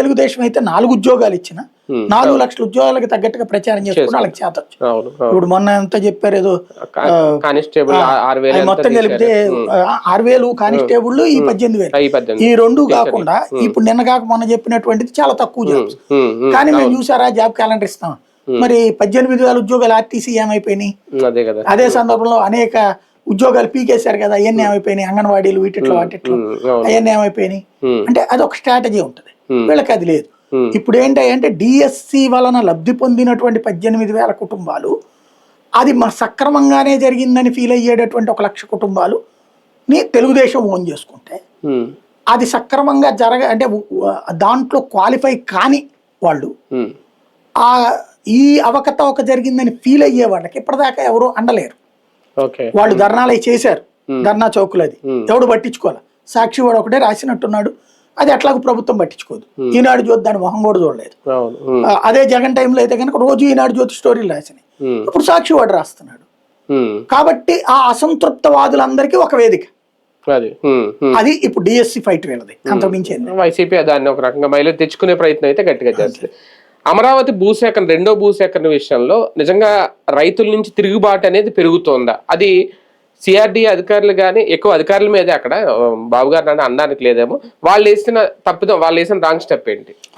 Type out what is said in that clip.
తెలుగుదేశం అయితే 4 ఉద్యోగాలు ఇచ్చిన 4 లక్షల ఉద్యోగాలకు తగ్గట్టుగా ప్రచారం చేసుకుని వాళ్ళకి చేతొచ్చు. ఇప్పుడు మొన్న ఎంత చెప్పారు, ఏదో మొత్తం కలిపితే 6,000 కానిస్టేబుల్, ఈ 18,000, ఈ 2 కాకుండా ఇప్పుడు నిన్న కాక మొన్న చెప్పినటువంటిది చాలా తక్కువ జాబ్స్. కానీ మేము చూసారా జాబ్ క్యాలెండర్ ఇస్తాం, మరి 18,000 ఉద్యోగాలు ఆర్టీసీ ఏమైపోయినాయి. అదే సందర్భంలో అనేక ఉద్యోగాలు పీకేశారు కదా, అవన్నీ ఏమైపోయినాయి, అంగన్వాడీలు వీటిట్లో వాటిట్లో అవన్నీ ఏమైపోయినాయి. అంటే అది ఒక స్ట్రాటజీ ఉంటుంది, వీళ్ళకి అది లేదు. ఇప్పుడు ఏంటంటే డిఎస్సి వలన లబ్ధి పొందినటువంటి 18,000 కుటుంబాలు అది సక్రమంగానే జరిగిందని ఫీల్ అయ్యేటటువంటి 1,00,000 కుటుంబాలు తెలుగుదేశం ఓన్ చేసుకుంటే, అది సక్రమంగా అంటే దాంట్లో క్వాలిఫై కాని వాళ్ళు ఈ అవకతవక జరిగిందని ఫీల్ అయ్యే వాళ్ళకి ఇప్పటిదాకా ఎవరు అండలేరు. వాళ్ళు ధర్నాలు చేశారు, ధర్నా చౌకులు, అది ఎవడు పట్టించుకోవాలి. సాక్షి వాడు ఒకటే రాసినట్టున్నాడు, అది ఎట్లాగో ప్రభుత్వం పట్టించుకోదు. ఈనాడు జ్యోతి దాని మొహం కూడా చూడలేదు. అదే జగన్ టైంలో అయితే కనుక రోజు ఈనాడు జ్యోతి స్టోరీలు రాసినాయి, ఇప్పుడు సాక్షి వాడు రాస్తున్నాడు. కాబట్టి ఆ అసంతృప్తవాదులందరికీ ఒక వేదిక అది ఇప్పుడు డిఎస్సి ఫైట్ వీళ్ళది, అంతకుమించింది. వైసీపీ దాన్ని ఒక రకంగా మైలు తెచ్చుకునే ప్రయత్నం అయితే గట్టిగా చేస్తుంది. అమరావతి భూసేకరణ, రెండో భూసేకరణ విషయంలో నిజంగా రైతుల నుంచి తిరుగుబాటు అనేది పెరుగుతోందా? అది సిఆర్డీ అధికారులు కానీ, ఎక్కువ అధికారుల మీదే, అక్కడ బాబు గారు అనడానికి లేదేమో, వాళ్ళు వేసిన తప్పిదం, వాళ్ళు వేసిన రాంగ్ స్టెప్ ఏంటి?